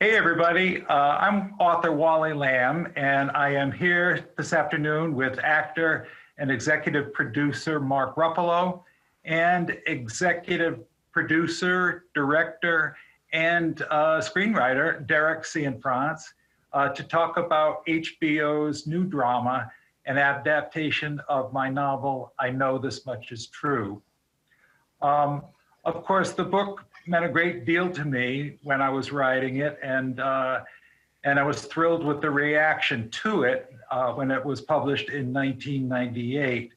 Hey everybody, I'm author Wally Lamb, and I am here this afternoon with actor and executive producer Mark Ruffalo and executive producer, director, and screenwriter Derek Cianfrance to talk about HBO's new drama, an adaptation of my novel, I Know This Much Is True. Of course, the book meant a great deal to me when I was writing it, and I was thrilled with the reaction to it when it was published in 1998.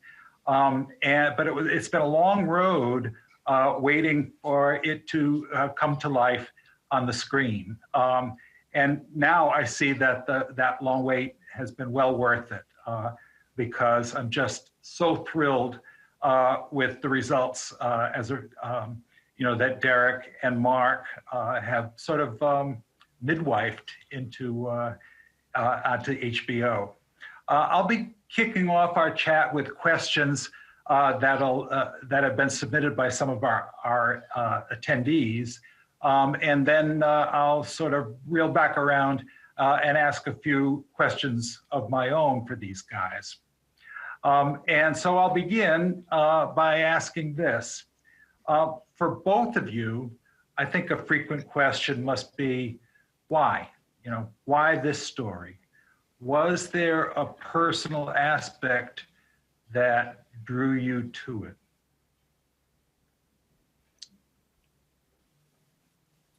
But it's been a long road waiting for it to come to life on the screen. And now I see that that long wait has been well worth it because I'm just so thrilled with the results that Derek and Mark have sort of midwifed into onto HBO. I'll be kicking off our chat with questions that have been submitted by some of our attendees, and then I'll sort of reel back around and ask a few questions of my own for these guys. And so I'll begin by asking this. For both of you, I think a frequent question must be, why? Why this story? Was there a personal aspect that drew you to it?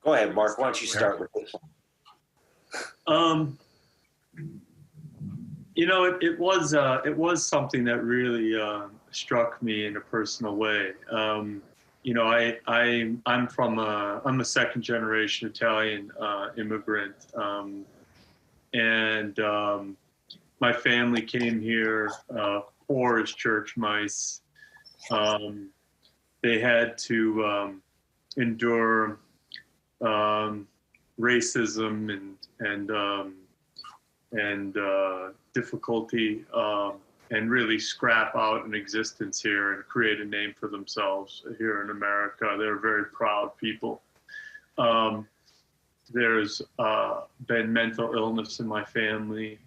Go ahead, Mark. Why don't you start with this? It was something that really struck me in a personal way. I'm a second generation Italian immigrant, and my family came here poor as church mice. They had to endure racism and difficulty, and really scrap out an existence here and create a name for themselves here in America. They're very proud people. There's been mental illness in my family.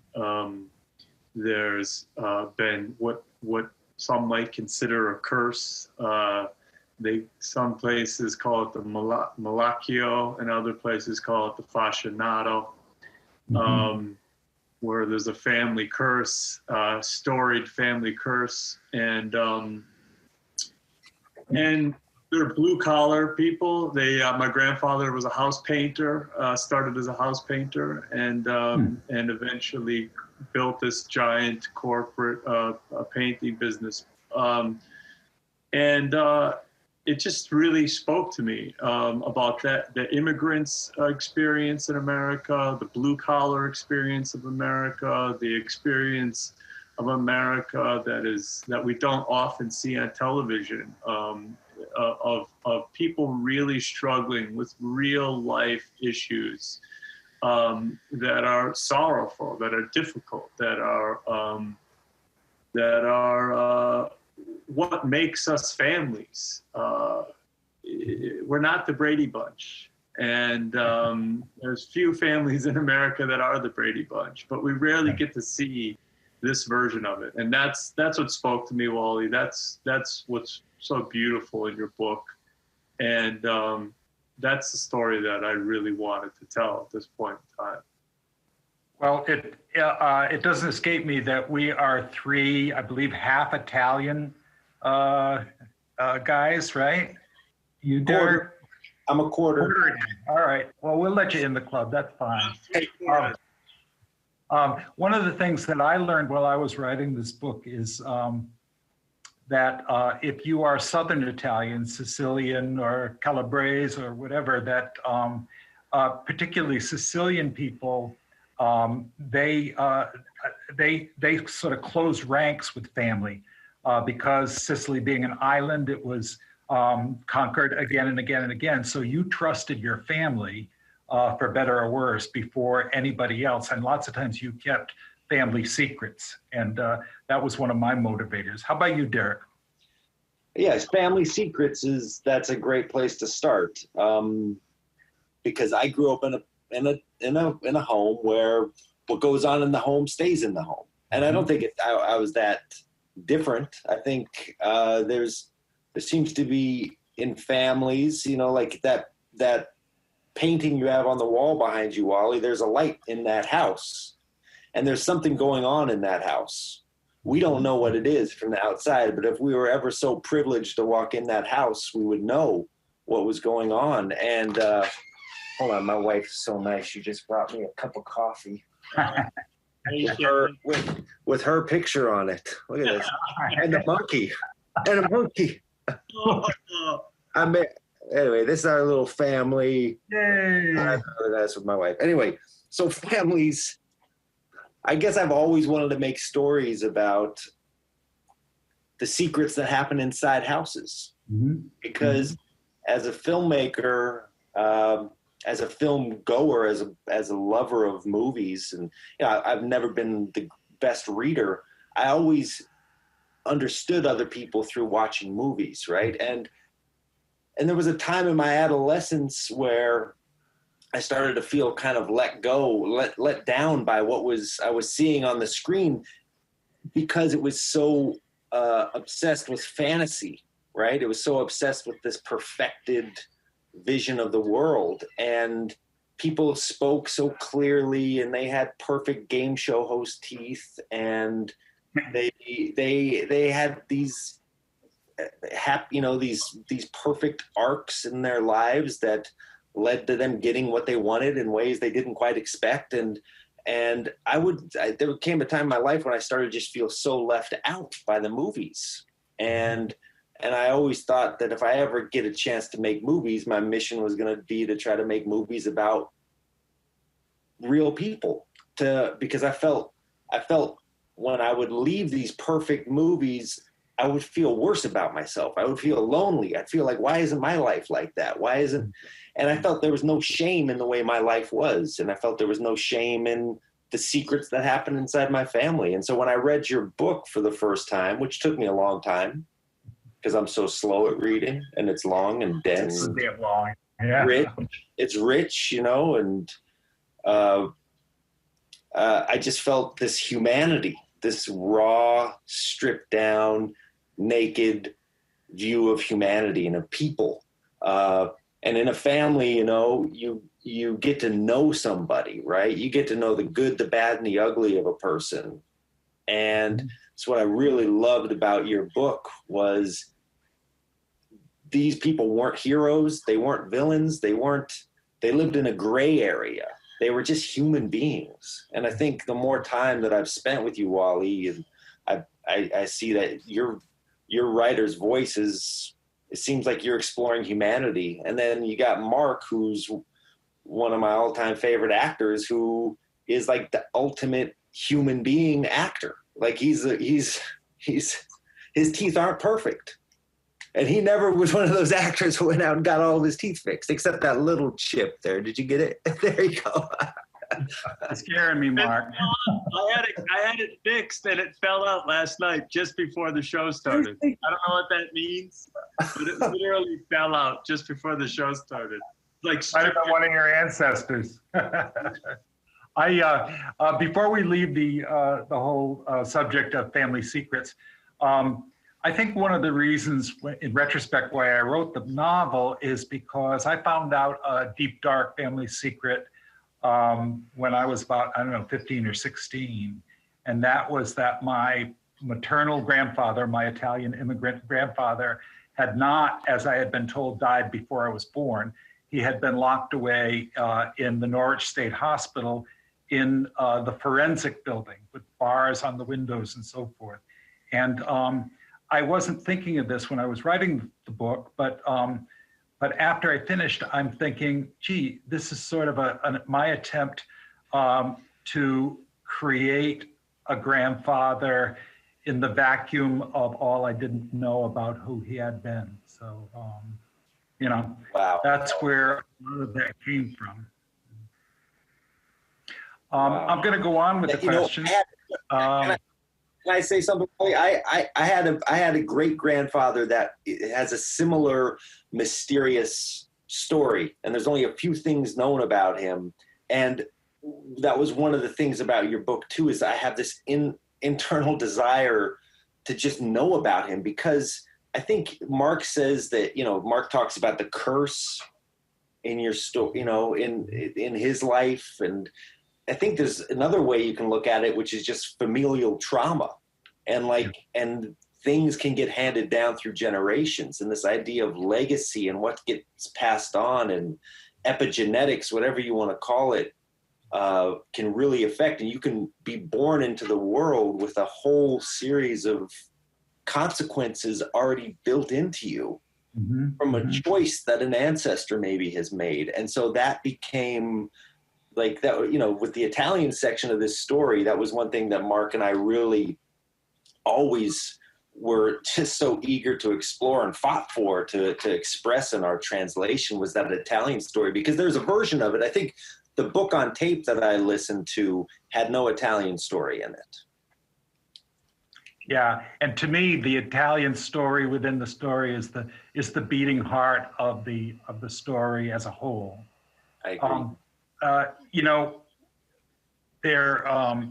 There's been what some might consider a curse. Some places call it the Malacchio, and other places call it the Fascinato. Where there's a family curse, storied family curse, and they're blue collar people. My grandfather was a house painter, started as a house painter, and eventually built this giant corporate painting business. It just really spoke to me about the immigrants' experience in America, the blue-collar experience of America, the experience of America that we don't often see on television, of people really struggling with real-life issues that are sorrowful, that are difficult, that are what makes us families. We're not the Brady Bunch, and there's few families in America that are the Brady Bunch, but we rarely get to see this version of it. And that's what spoke to me, Wally. That's what's so beautiful in your book, and that's the story that I really wanted to tell at this point in time. Well, it doesn't escape me that we are three, I believe, half Italian guys, right? You, Derek? I'm a quarter. All right. Well, we'll let you in the club. That's fine. One of the things that I learned while I was writing this book is that if you are Southern Italian, Sicilian or Calabrese or whatever, that particularly Sicilian people, they sort of close ranks with family because Sicily being an island, it was conquered again and again and again. So you trusted your family for better or worse before anybody else. And lots of times you kept family secrets. And that was one of my motivators. How about you, Derek? Yes, family secrets that's a great place to start. Because I grew up in in a home where what goes on in the home stays in the home. And I don't think I was that different. I think there seems to be in families, like that painting you have on the wall behind you, Wally, there's a light in that house. And there's something going on in that house. We don't know what it is from the outside, but if we were ever so privileged to walk in that house, we would know what was going on. And hold on, my wife's so nice. She just brought me a cup of coffee with her picture on it. Look at this. And the monkey. And a monkey. Anyway, this is our little family. Yay. That's with my wife. Anyway, so families, I guess I've always wanted to make stories about the secrets that happen inside houses. Because as a filmmaker, as a film goer, as a lover of movies, and I've never been the best reader. I always understood other people through watching movies, right? And there was a time in my adolescence where I started to feel kind of let down by what I was seeing on the screen, because it was so obsessed with fantasy, right? It was so obsessed with this perfected vision of the world, and people spoke so clearly, and they had perfect game show host teeth, and they had these these perfect arcs in their lives that led to them getting what they wanted in ways they didn't quite expect. And there came a time in my life when I started to just feel so left out by the movies. And I always thought that if I ever get a chance to make movies, my mission was going to be to try to make movies about real people, because I felt when I would leave these perfect movies, I would feel worse about myself. I would feel lonely. I'd feel like, why isn't my life like that? And I felt there was no shame in the way my life was. And I felt there was no shame in the secrets that happened inside my family. And so when I read your book for the first time, which took me a long time because I'm so slow at reading, and it's long and dense. It's a bit long. Yeah. It's rich, and I just felt this humanity, this raw, stripped down, naked view of humanity and of people. And in a family, you get to know somebody, right? You get to know the good, the bad, and the ugly of a person. And so what I really loved about your book was these people weren't heroes. They weren't villains. They lived in a gray area. They were just human beings. And I think the more time that I've spent with you, Wally, and I see that your writer's voice it seems like you're exploring humanity. And then you got Mark, who's one of my all-time favorite actors, who is like the ultimate human being actor. Like his teeth aren't perfect. And he never was one of those actors who went out and got all of his teeth fixed, except that little chip there. Did you get it? There you go. It's scaring me, Mark. I had it fixed, and it fell out last night just before the show started. I don't know what that means, but it literally fell out just before the show started. Like Might have been one of your ancestors. Before we leave the whole subject of family secrets, I think one of the reasons, in retrospect, why I wrote the novel is because I found out a deep, dark family secret when I was about, 15 or 16. And that was that my maternal grandfather, my Italian immigrant grandfather, had not, as I had been told, died before I was born. He had been locked away in the Norwich State Hospital in the forensic building with bars on the windows and so forth. And I wasn't thinking of this when I was writing the book, but after I finished, I'm thinking, gee, this is sort of my attempt to create a grandfather in the vacuum of all I didn't know about who he had been. So, Wow. That's where a lot of that came from. I'm going to go on with the questions. Can I say something? I had a great grandfather that has a similar mysterious story, and there's only a few things known about him. And that was one of the things about your book too, is I have this internal desire to just know about him, because I think Mark says that, Mark talks about the curse in your story, in his life. And I think there's another way you can look at it, which is just familial trauma, and things can get handed down through generations, and this idea of legacy and what gets passed on and epigenetics, whatever you want to call it, can really affect. And you can be born into the world with a whole series of consequences already built into you from a choice that an ancestor maybe has made. And so that became like that, with the Italian section of this story, that was one thing that Mark and I really always were just so eager to explore and fought for to express in our translation, was that Italian story, because there's a version of it. I think the book on tape that I listened to had no Italian story in it. Yeah, and to me, the Italian story within the story is the beating heart of the story as a whole. I agree.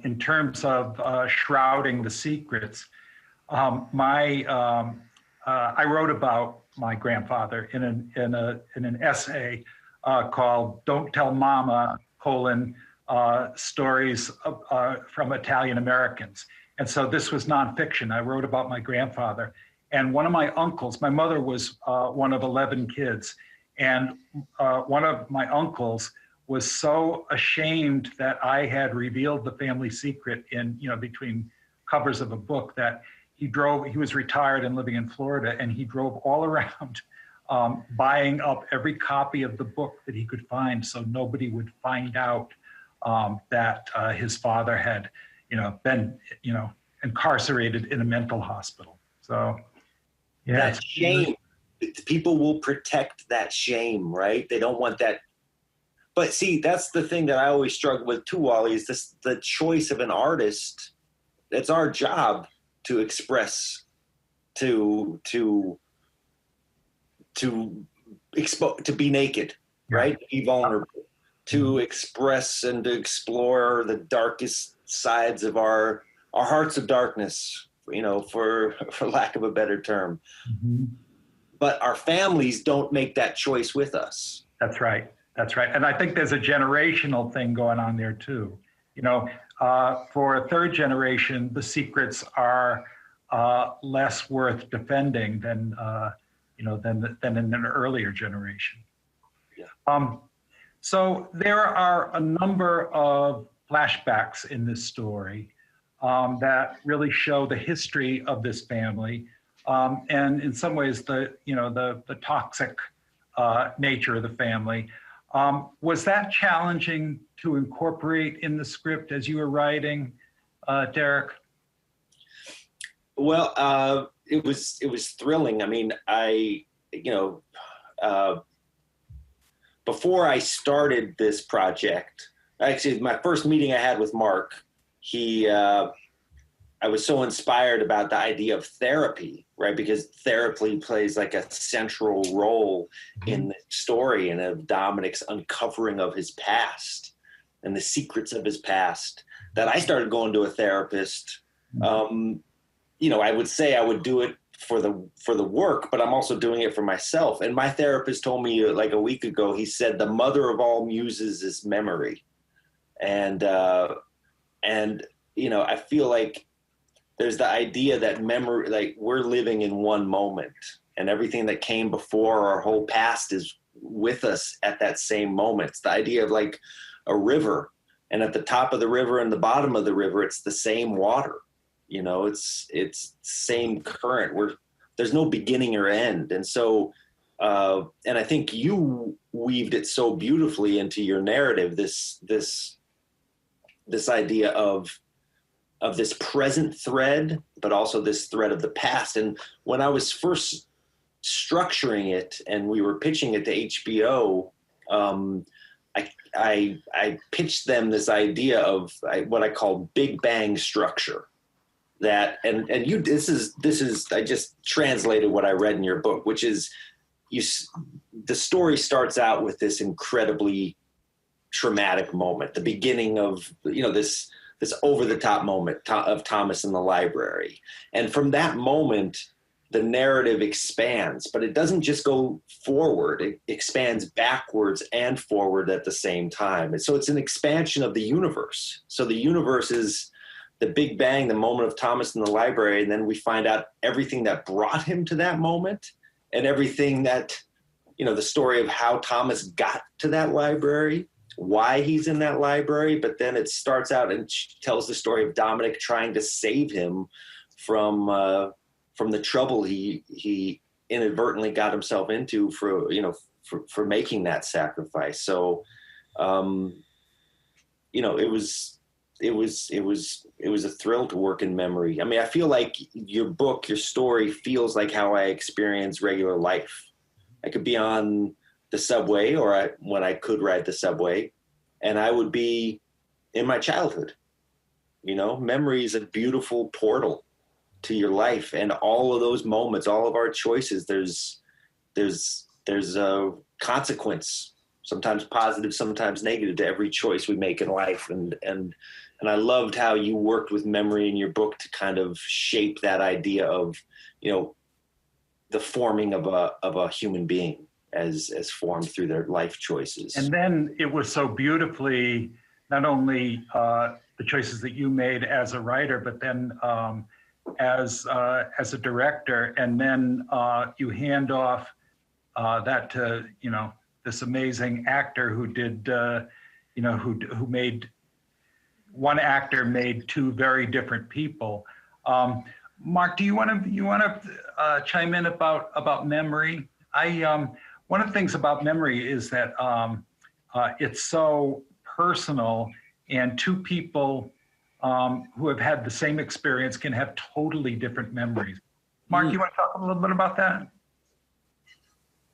In terms of shrouding the secrets, I wrote about my grandfather in an essay called "Don't Tell Mama: Stories from Italian Americans." And so this was nonfiction. I wrote about my grandfather, and one of my uncles. My mother was one of 11 kids, and one of my uncles was so ashamed that I had revealed the family secret in between covers of a book that he was retired and living in Florida, and he drove all around buying up every copy of the book that he could find, so nobody would find out that his father had been incarcerated in a mental hospital. So yeah, that shame, people will protect that shame, right? They don't want that. But see, that's the thing that I always struggle with too, Wally, is the choice of an artist. It's our job to express, to be naked, right? Be vulnerable, to express and to explore the darkest sides of our hearts of darkness, for lack of a better term. But our families don't make that choice with us. That's right. And I think there's a generational thing going on there too. For a third generation, the secrets are less worth defending than in an earlier generation. Yeah. So there are a number of flashbacks in this story that really show the history of this family, and in some ways the toxic nature of the family. Was that challenging to incorporate in the script as you were writing, Derek? Well, it was thrilling. I mean, before I started this project, actually, my first meeting I had with Mark, I was so inspired about the idea of therapy, right? Because therapy plays like a central role in the story, and of Dominic's uncovering of his past and the secrets of his past, that I started going to a therapist. I would say I would do it for the work, but I'm also doing it for myself. And my therapist told me like a week ago, he said, the mother of all muses is memory. And I feel like there's the idea that memory, like we're living in one moment, and everything that came before our whole past is with us at that same moment. It's the idea of like a river, and at the top of the river and the bottom of the river, it's the same water. It's same current. There's no beginning or end. And so, and I think you weaved it so beautifully into your narrative, this idea of this present thread, but also this thread of the past. And when I was first structuring it and we were pitching it to HBO, I pitched them this idea of what I call Bigbang Structure. That this is I just translated what I read in your book, which is the story starts out with this incredibly traumatic moment, the beginning of, this over the top moment of Thomas in the library. And from that moment, the narrative expands, but it doesn't just go forward. It expands backwards and forward at the same time. And so it's an expansion of the universe. So the universe is the Big Bang, the moment of Thomas in the library. And then we find out everything that brought him to that moment and everything that, the story of how Thomas got to that library, why he's in that library. But then it starts out and tells the story of Dominic trying to save him from the trouble he inadvertently got himself into for making that sacrifice. So, it was a thrill to work in memory. I mean, I feel like your story feels like how I experience regular life. I could be on the subway when I could ride the subway, and I would be in my childhood. Memory is a beautiful portal to your life, and all of those moments, all of our choices, there's a consequence, sometimes positive, sometimes negative, to every choice we make in life. And I loved how you worked with memory in your book to kind of shape that idea of, the forming of a human being as formed through their life choices. And then it was so beautifully, not only the choices that you made as a writer, but then as a director, and then you hand off that to this amazing actor who did who made one actor made two very different people. Mark, do you want to chime in about memory? One of the things about memory is that it's so personal, and two people who have had the same experience can have totally different memories. Mark, you want to talk a little bit about that?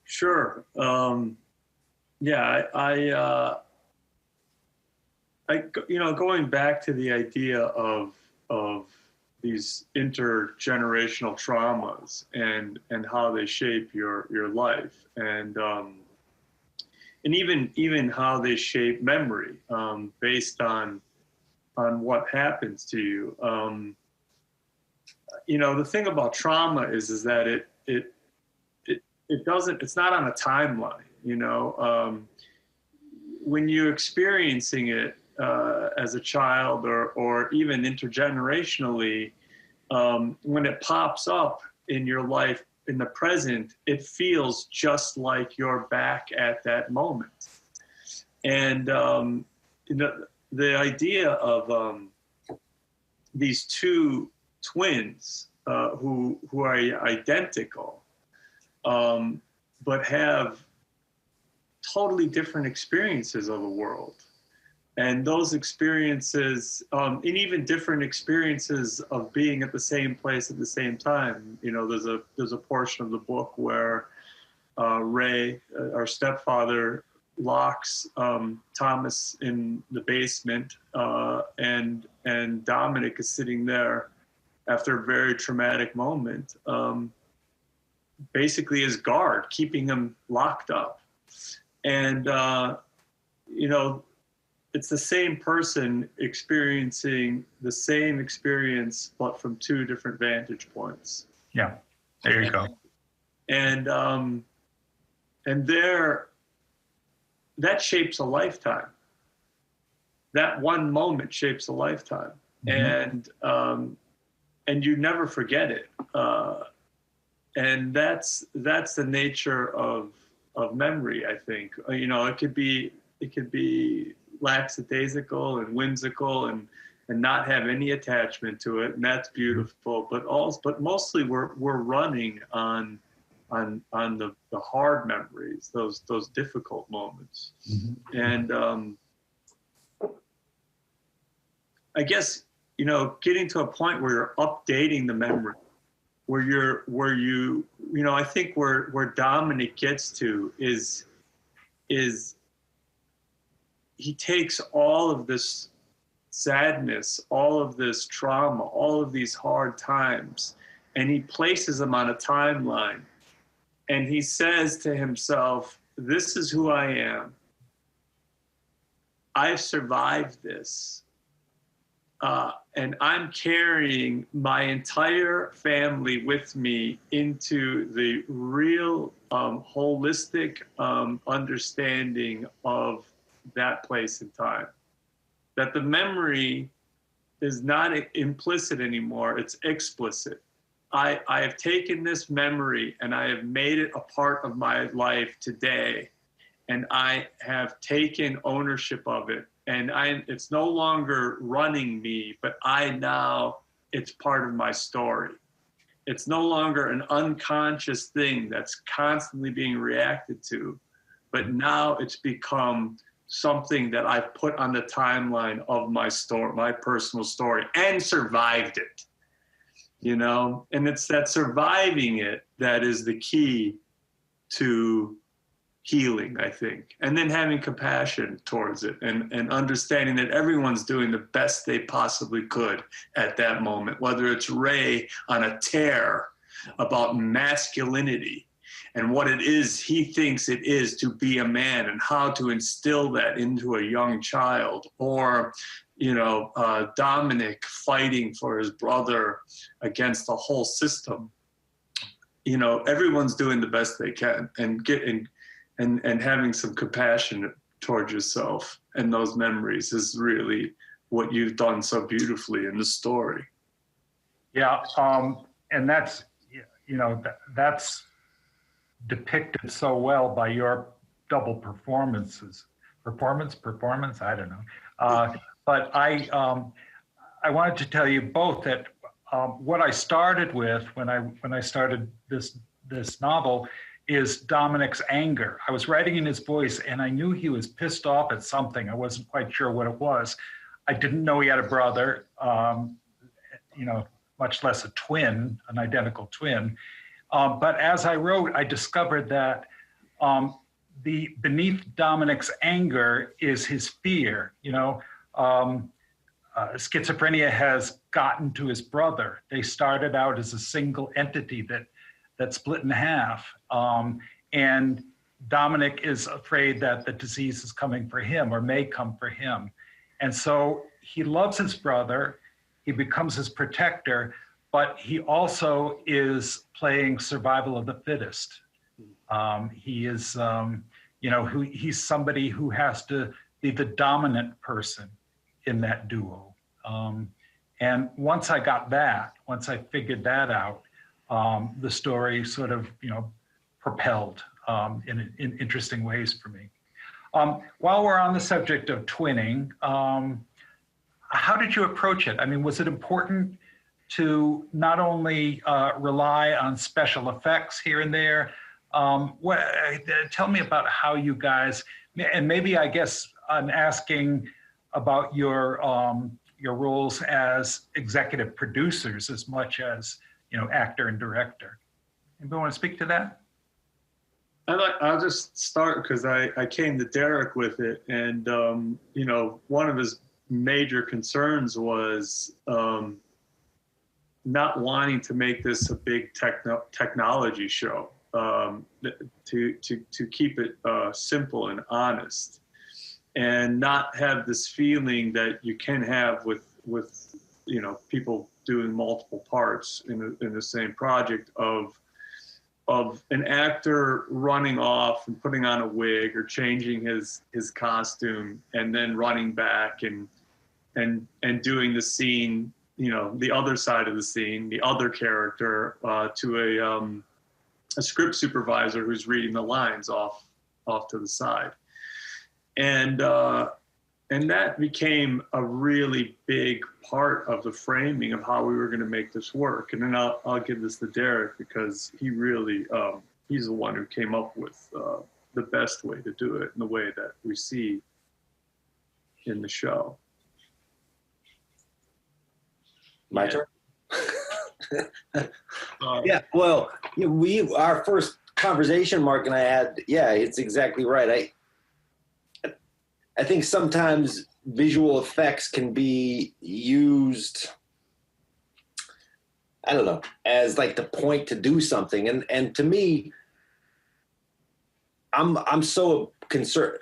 Sure. Going back to the idea of these intergenerational traumas and how they shape your life, and even how they shape memory based on what happens to you. The thing about trauma is that it's not on a timeline. When you're experiencing it as a child or even intergenerationally, when it pops up in your life in the present, it feels just like you're back at that moment. And the idea of these two twins who are identical, but have totally different experiences of the world. And those experiences, and even different experiences of being at the same place at the same time. There's a portion of the book where Ray, our stepfather, locks Thomas in the basement, and Dominic is sitting there after a very traumatic moment, basically as guard, keeping him locked up. And it's the same person experiencing the same experience, but from two different vantage points. Yeah, there you go. And that shapes a lifetime. That one moment shapes a lifetime, mm-hmm. And you never forget it. And that's the nature of memory, I think. It could be lackadaisical and whimsical and not have any attachment to it, and that's beautiful. But mostly we're running on the hard memories, those difficult moments. Mm-hmm. And I guess getting to a point where you're updating the memory, I think where Dominic gets to is he takes all of this sadness, all of this trauma, all of these hard times, and he places them on a timeline. And he says to himself, this is who I am. I've survived this. And I'm carrying my entire family with me into the real holistic understanding of that place and time. That the memory is not implicit anymore, it's explicit. I have taken this memory and I have made it a part of my life today, and I have taken ownership of it. And it's no longer running me, but it's part of my story. It's no longer an unconscious thing that's constantly being reacted to, but now it's become something that I've put on the timeline of my story, my personal story, and survived it, you know? And it's that surviving it that is the key to healing, I think. And then having compassion towards it and understanding that everyone's doing the best they possibly could at that moment, whether it's Ray on a tear about masculinity and what it is he thinks it is to be a man and how to instill that into a young child, or, you know, Dominic fighting for his brother against the whole system. You know, everyone's doing the best they can, and having some compassion towards yourself and those memories is really what you've done so beautifully in the story. Yeah, and that's, you know, that's depicted so well by your double performances. Performance, I don't know. But I wanted to tell you both that what I started with when I started this novel is Dominic's anger. I was writing in his voice and I knew he was pissed off at something. I wasn't quite sure what it was. I didn't know he had a brother, you know, much less a twin, an identical twin. But as I wrote, I discovered that beneath Dominic's anger is his fear. You know, schizophrenia has gotten to his brother. They started out as a single entity that split in half. And Dominic is afraid that the disease is coming for him or may come for him. And so he loves his brother, he becomes his protector, but he also is playing survival of the fittest. He is, you know, he's somebody who has to be the dominant person in that duo. And once I figured that out, the story sort of, you know, propelled in interesting ways for me. While we're on the subject of twinning, how did you approach it? I mean, was it important to not only rely on special effects here and there? Tell me about how you guys, and maybe I guess I'm asking about your roles as executive producers as much as, you know, actor and director. Anybody want to speak to that? I'll just start because I came to Derek with it, and you know, one of his major concerns was not wanting to make this a big technology show, to keep it simple and honest, and not have this feeling that you can have with you know, people doing multiple parts in the same project of an actor running off and putting on a wig or changing his costume and then running back and doing the scene, you know, the other side of the scene, the other character, to a script supervisor who's reading the lines off to the side. And that became a really big part of the framing of how we were going to make this work. And then I'll give this to Derek because he really, he's the one who came up with the best way to do it in the way that we see in the show. My turn? Yeah, well, you know, our first conversation, Mark and I had, yeah, it's exactly right. I think sometimes visual effects can be used, I don't know, as like the point to do something. And to me, I'm so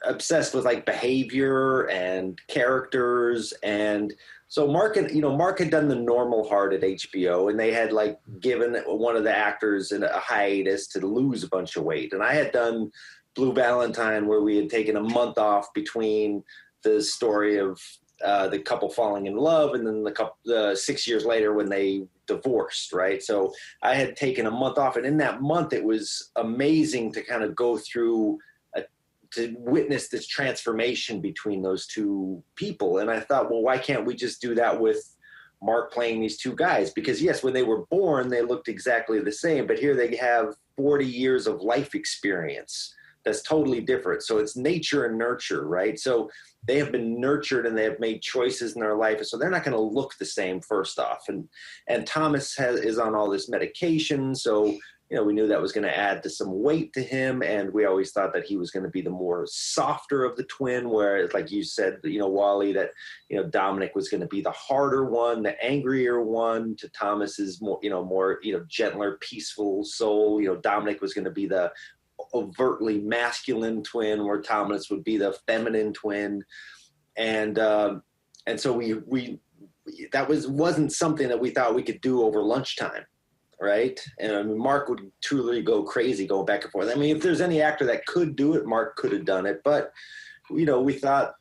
obsessed with like behavior and characters, and so Mark had done The Normal Heart at HBO, and they had like given one of the actors a hiatus to lose a bunch of weight, and I had done Blue Valentine, where we had taken a month off between the story of the couple falling in love, and then 6 years later when they divorced, right? So I had taken a month off, and in that month it was amazing to kind of go through to witness this transformation between those two people. And I thought, well, why can't we just do that with Mark playing these two guys? Because yes, when they were born, they looked exactly the same, but here they have 40 years of life experience. That's totally different. So it's nature and nurture, right? So they have been nurtured and they have made choices in their life. And so they're not going to look the same first off. And Thomas is on all this medication. So, we knew that was going to add to some weight to him. And we always thought that he was going to be the more softer of the twin, whereas like you said, Wally, that, Dominic was going to be the harder one, the angrier one. To Thomas's more, gentler, peaceful soul. Dominic was going to be the overtly masculine twin, where Thomas would be the feminine twin. And so we that wasn't something that we thought we could do over lunchtime. Right. And I mean, Mark would truly go crazy going back and forth. I mean, if there's any actor that could do it, Mark could have done it. But, we thought,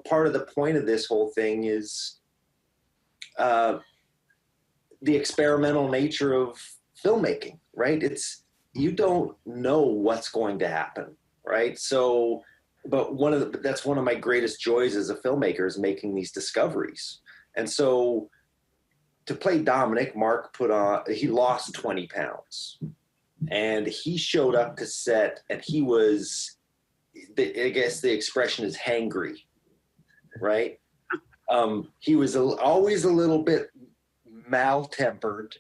part of the point of this whole thing is the experimental nature of filmmaking, right? You don't know what's going to happen, right? So, but that's one of my greatest joys as a filmmaker is making these discoveries. And so to play Dominic, Mark he lost 20 pounds, and he showed up to set, and he was, I guess the expression is hangry, right? He was always a little bit mal-tempered.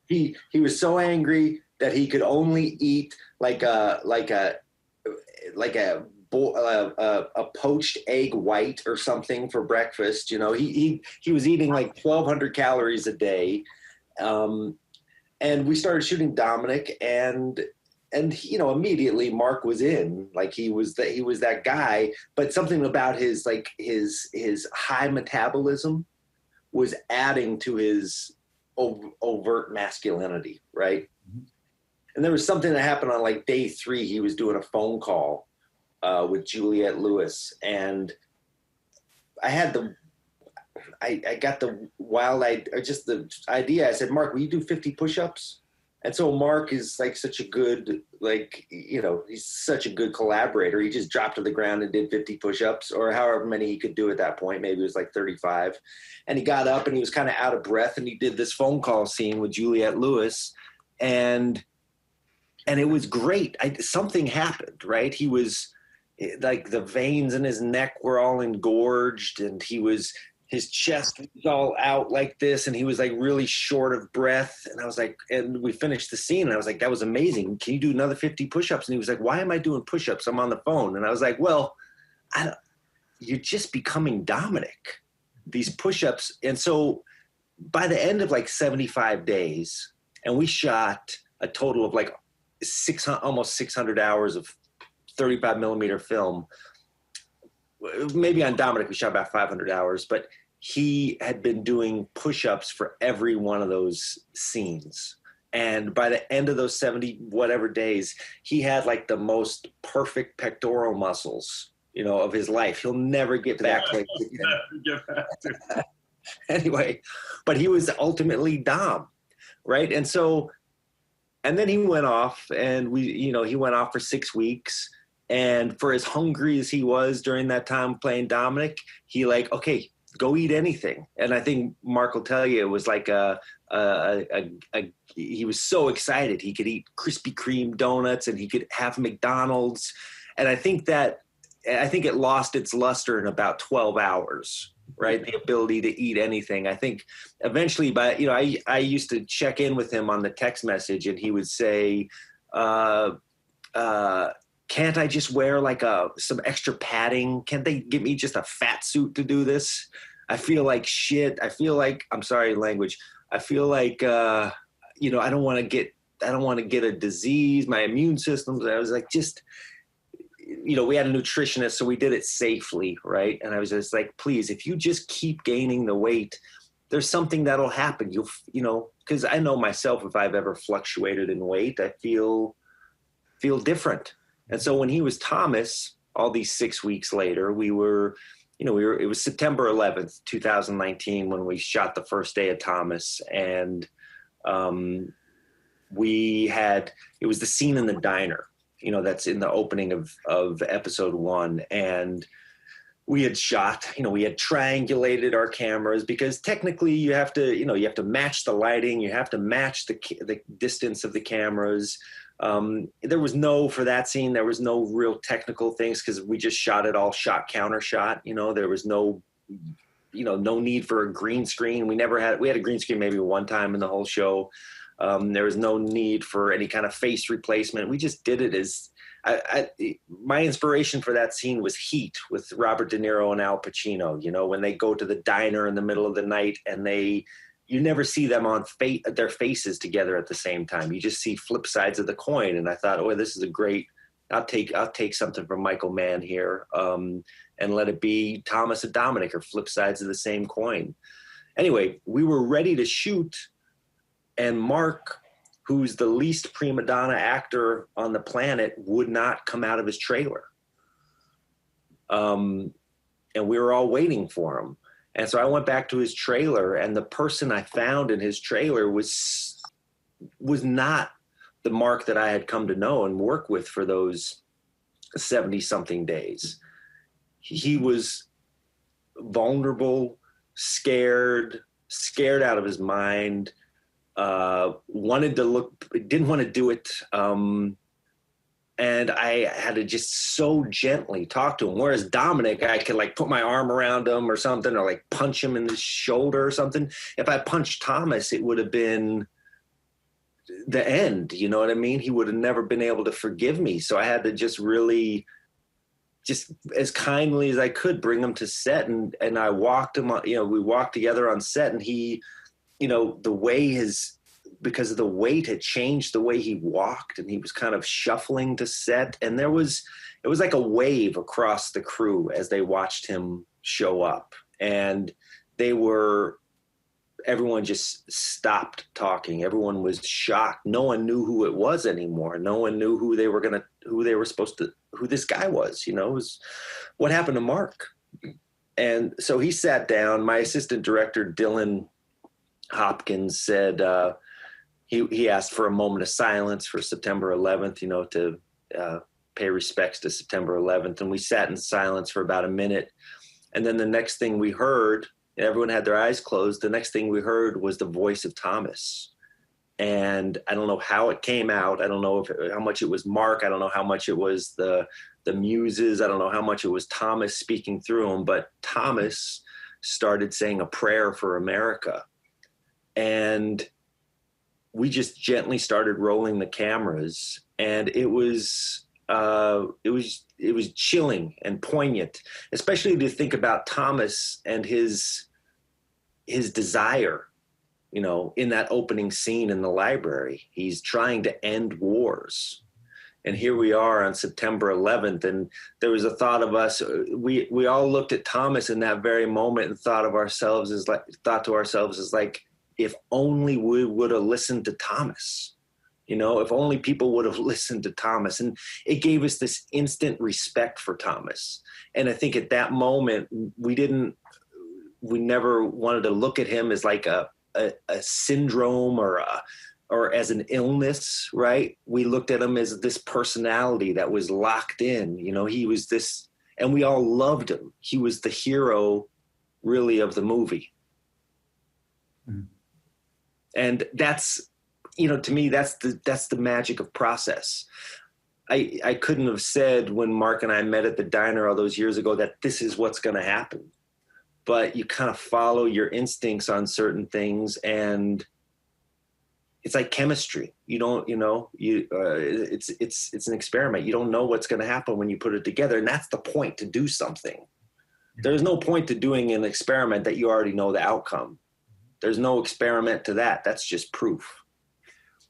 He was so angry that he could only eat like a poached egg white or something for breakfast. He was eating like 1,200 calories a day. And we started shooting Dominic, and immediately Mark was in. Like he was that guy, but something about his high metabolism was adding to his overt masculinity, right? Mm-hmm. And there was something that happened on like day 3. He was doing a phone call with Juliette Lewis, and I got the idea. I said, Mark, will you do 50 push-ups? And so Mark is like such a good, he's such a good collaborator. He just dropped to the ground and did 50 push-ups, or however many he could do at that point. Maybe it was like 35. And he got up and he was kind of out of breath, and he did this phone call scene with Juliette Lewis, and it was great. Something happened, right? He was like, the veins in his neck were all engorged, and his chest was all out like this, and he was like really short of breath. And I was like, and we finished the scene, and I was like, that was amazing. Can you do another 50 push-ups? And he was like, why am I doing push-ups? I'm on the phone. And I was like, well, you're just becoming Dominic, these push-ups. And so by the end of like 75 days, and we shot a total of like almost 600 hours of 35 millimeter film. Maybe on Dominic, we shot about 500 hours, but he had been doing push-ups for every one of those scenes. And by the end of those 70 whatever days, he had like the most perfect pectoral muscles, of his life. He'll never get to that place again. Anyway, but he was ultimately Dom, right? And so, and then he went off, and he went off for 6 weeks. And for as hungry as he was during that time playing Dominic, he okay, go eat anything. And I think Mark will tell you, it was like he was so excited. He could eat Krispy Kreme donuts, and he could have McDonald's. And I think it lost its luster in about 12 hours, right? The ability to eat anything. I think eventually, I used to check in with him on the text message, and he would say, can't I just wear like some extra padding? Can't they give me just a fat suit to do this? I feel like shit. I feel like, I'm sorry, language. I feel like, I don't want to get don't want to get a disease. My immune system. I was like, just, we had a nutritionist, so we did it safely, right? And I was just like, please, if you just keep gaining the weight, there's something that'll happen. Because I know myself, if I've ever fluctuated in weight, I feel different. And so when he was Thomas, all these 6 weeks later, it was September 11th, 2019, when we shot the first day of Thomas. And it was the scene in the diner, that's in the opening of episode 1. And we had shot, we had triangulated our cameras, because technically you have to match the lighting, you have to match the distance of the cameras. For that scene, there was no real technical things, because we just shot it all shot counter shot. There was no need for a green screen. We had a green screen maybe one time in the whole show. There was no need for any kind of face replacement. We just did it as my inspiration for that scene was Heat with Robert De Niro and Al Pacino. When they go to the diner in the middle of the night, and you never see them on their faces together at the same time. You just see flip sides of the coin. And I thought, oh, this is a great, I'll take something from Michael Mann here, and let it be Thomas and Dominic, or flip sides of the same coin. Anyway, we were ready to shoot, and Mark, who's the least prima donna actor on the planet, would not come out of his trailer. And we were all waiting for him. And so I went back to his trailer, and the person I found in his trailer was not the Mark that I had come to know and work with for those 70-something days. He was vulnerable, scared out of his mind, didn't want to do it. And I had to just so gently talk to him. Whereas Dominic, I could put my arm around him or something, or punch him in the shoulder or something. If I punched Thomas, it would have been the end. You know what I mean? He would have never been able to forgive me. So I had to just really, just as kindly as I could, bring him to set. And I walked him on, we walked together on set, and he, the way because of the weight had changed the way he walked, and he was kind of shuffling to set. And it was like a wave across the crew as they watched him show up, and everyone just stopped talking. Everyone was shocked. No one knew who it was anymore. No one knew who this guy was, it was what happened to Mark. And so he sat down. My assistant director, Dylan Hopkins, said, he asked for a moment of silence for September 11th, to pay respects to September 11th. And we sat in silence for about a minute. And then the next thing we heard, everyone had their eyes closed. The next thing we heard was the voice of Thomas. And I don't know how it came out. I don't know how much it was Mark. I don't know how much it was the muses. I don't know how much it was Thomas speaking through him. But Thomas started saying a prayer for America. And we just gently started rolling the cameras, and it was chilling and poignant, especially to think about Thomas and his desire, in that opening scene in the library. He's trying to end wars. And here we are on September 11th, and there was a thought of us. We all looked at Thomas in that very moment and thought to ourselves as if only we would have listened to Thomas, if only people would have listened to Thomas. And it gave us this instant respect for Thomas. And I think at that moment, we never wanted to look at him as like a syndrome or as an illness, right? We looked at him as this personality that was locked in. He was this, and we all loved him. He was the hero, really, of the movie. Mm-hmm. And that's, to me, that's the magic of process. I couldn't have said when Mark and I met at the diner all those years ago that this is what's going to happen. But you kind of follow your instincts on certain things, and it's like chemistry. It's an experiment. You don't know what's going to happen when you put it together, and that's the point, to do something. There's no point to doing an experiment that you already know the outcome. There's no experiment to that. That's just proof.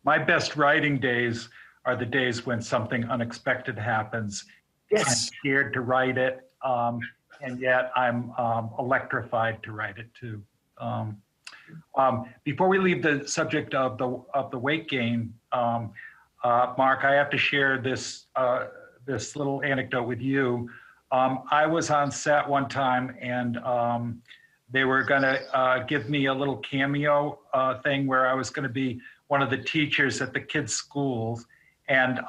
My best writing days are the days when something unexpected happens. Yes. I'm scared to write it, and yet I'm electrified to write it too. Before we leave the subject of the weight gain, Mark, I have to share this this little anecdote with you. I was on set one time, and they were going to give me a little cameo thing where I was going to be one of the teachers at the kids' schools, and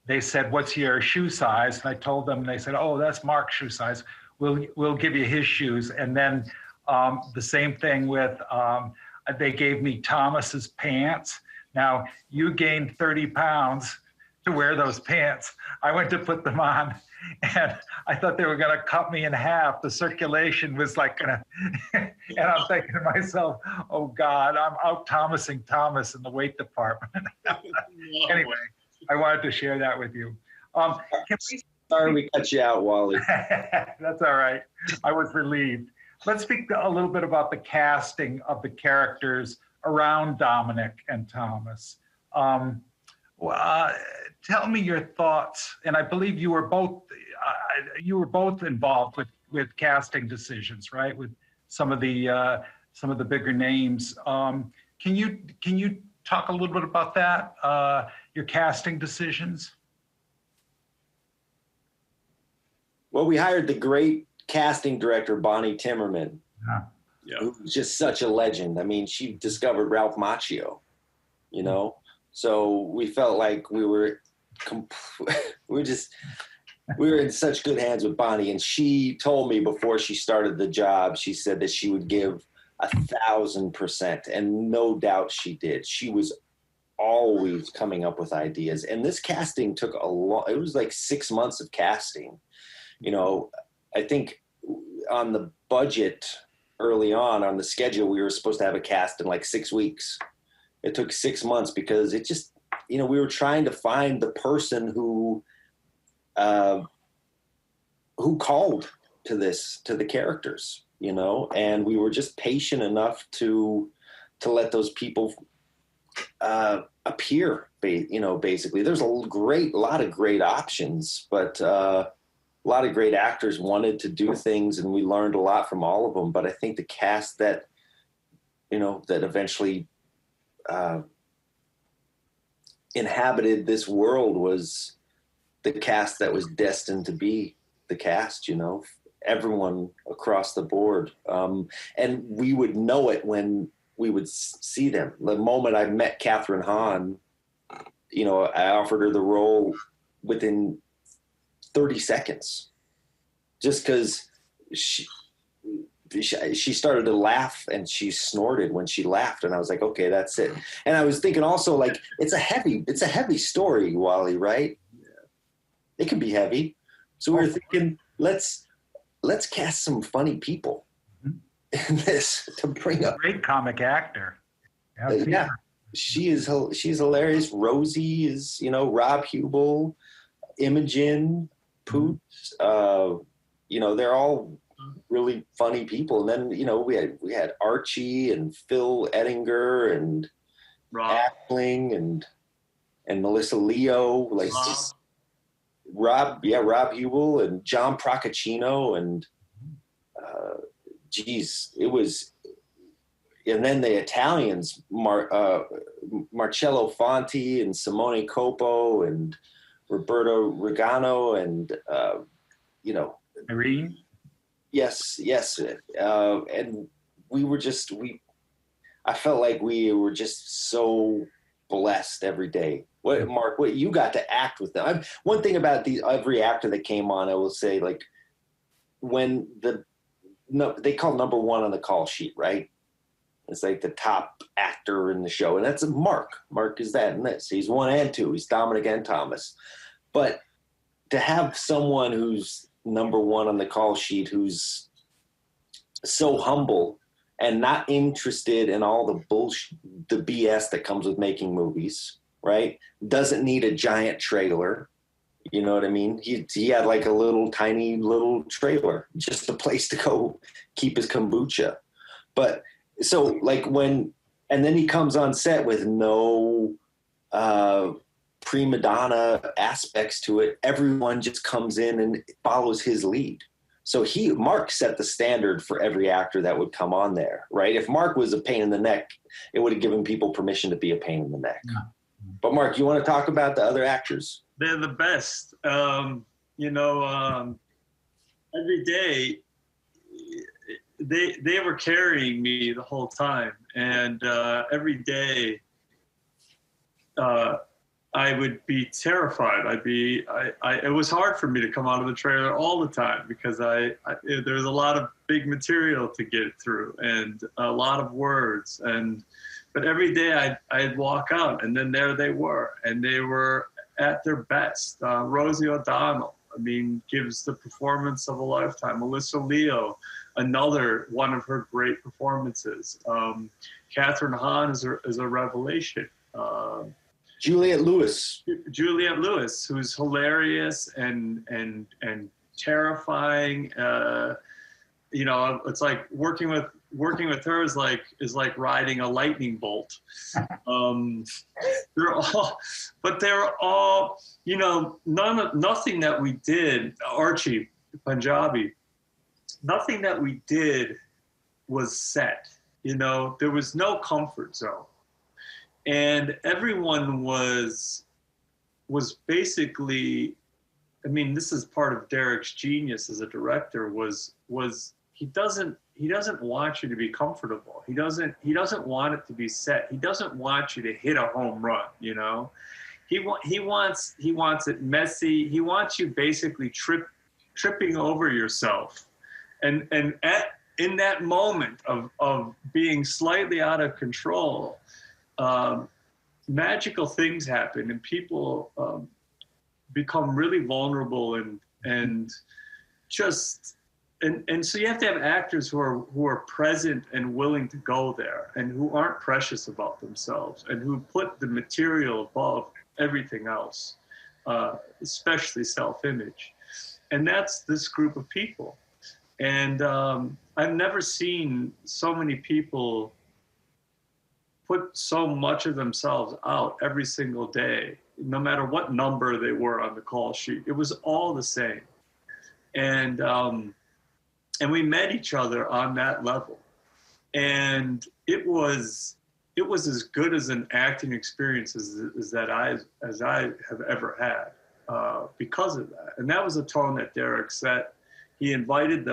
they said, "What's your shoe size?" And I told them, and they said, "Oh, that's Mark's shoe size. We'll give you his shoes." And then the same thing with they gave me Thomas's pants. Now, you gained 30 pounds to wear those pants. I went to put them on, and I thought they were going to cut me in half. The circulation was like going to, and I'm thinking to myself, oh God, I'm out Thomasing Thomas in the weight department. Anyway, I wanted to share that with you. Sorry we cut you out, Wally. That's all right. I was relieved. Let's speak a little bit about the casting of the characters around Dominic and Thomas. Tell me your thoughts, and I believe you were both involved with casting decisions, right? With some of the bigger names. Can you talk a little bit about that? Your casting decisions. Well, we hired the great casting director Bonnie Timmerman, who's just such a legend. I mean, she discovered Ralph Macchio, you know. So we felt like we were in such good hands with Bonnie. And she told me before she started the job, she said that she would give 1,000%, and no doubt she did. She was always coming up with ideas, and this casting took it was like 6 months of casting. You know, I think on the budget early on the schedule, we were supposed to have a cast in like 6 weeks. It took 6 months because it just, you know, we were trying to find the person who called to the characters, you know, and we were just patient enough to let those people appear, you know, basically. There's a lot of great options, but a lot of great actors wanted to do things, and we learned a lot from all of them. But I think the cast that, you know, that eventually inhabited this world was the cast that was destined to be the cast, you know, everyone across the board. And we would know it when we would see them. The moment I met Catherine Hahn, you know, I offered her the role within 30 seconds, just because she started to laugh and she snorted when she laughed, and I was like, okay, that's it. And I was thinking also, like, it's a heavy story, Wally, right? Yeah. It can be heavy. So we were thinking, let's cast some funny people in this to bring up. Great comic actor. Yeah, she's hilarious. Rosie is, you know, Rob Hubel, Imogen, Poots, you know, they're all really funny people. And then, you know, we had Archie and Phil Ettinger and Ackling and Melissa Leo, like Rob Hubel and John Procaccino, and it was. And then the Italians, Marcello Fonti and Simone Coppo and Roberto Regano and, you know. Irene? Yes. And I felt like we were just so blessed every day. Mark, you got to act with them. One thing about every actor that came on, I will say, like, when they call number one on the call sheet, right? It's like the top actor in the show. And that's Mark. Mark is that and this. He's 1 and 2. He's Dominic and Thomas. But to have someone who's number one on the call sheet, who's so humble and not interested in all the bullshit, the BS that comes with making movies, right? Doesn't need a giant trailer. You know what I mean? He had like a tiny little trailer, just a place to go keep his kombucha. But so like and then he comes on set with no prima donna aspects to it. Everyone just comes in and follows his lead. So Mark set the standard for every actor that would come on there, right? If Mark was a pain in the neck, it would have given people permission to be a pain in the neck. Yeah. But Mark, you want to talk about the other actors? They're the best. Every day they were carrying me the whole time, and every day I would be terrified. It was hard for me to come out of the trailer all the time because there's a lot of big material to get through and a lot of words. But every day I'd walk out, and then there they were, and they were at their best. Rosie O'Donnell, gives the performance of a lifetime. Melissa Leo, another one of her great performances. Catherine Hahn is a revelation. Juliette Lewis, who's hilarious and terrifying. It's like working with her is like riding a lightning bolt. They're all, nothing that we did, Archie Punjabi, nothing that we did was set. There was no comfort zone. And everyone was basically, this is part of Derek's genius as a director, was he doesn't want you to be comfortable. He doesn't want it to be set. He doesn't want you to hit a home run, He wants it messy. He wants you basically tripping over yourself. And in that moment of being slightly out of control, magical things happen, and people become really vulnerable and so you have to have actors who are present and willing to go there, and who aren't precious about themselves, and who put the material above everything else, especially self-image. And that's this group of people. And I've never seen so many people put so much of themselves out every single day, no matter what number they were on the call sheet. It was all the same. And we met each other on that level. And it was as good as an acting experience as I have ever had because of that. And that was a tone that Derek set. He invited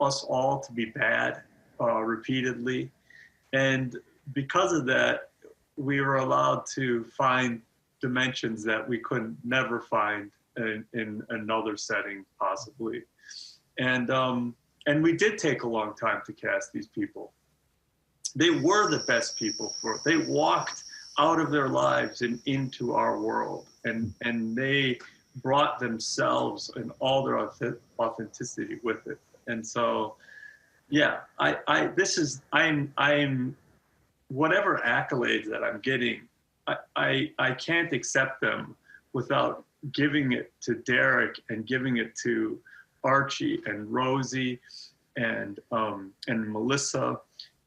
us all to be bad repeatedly. And because of that, we were allowed to find dimensions that we could never find in another setting, possibly. And we did take a long time to cast these people. They were the best people for it. They walked out of their lives and into our world, and they brought themselves and all their authenticity with it. And so, yeah, I'm whatever accolades that I'm getting, I can't accept them without giving it to Derek and giving it to Archie and Rosie and Melissa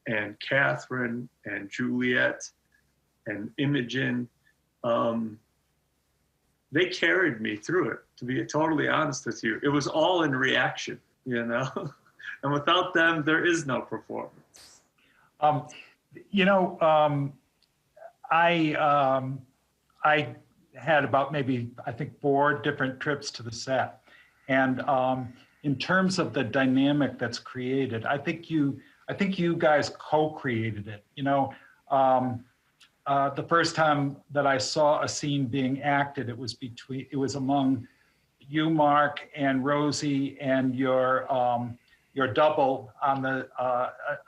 and Catherine and Juliette and Imogen. They carried me through it, to be totally honest with you. It was all in reaction, and without them, there is no performance. I had about maybe, I think, 4 different trips to the set. And in terms of the dynamic that's created, I think you guys co-created it. The first time that I saw a scene being acted, it was among you, Mark, and Rosie, and your double on the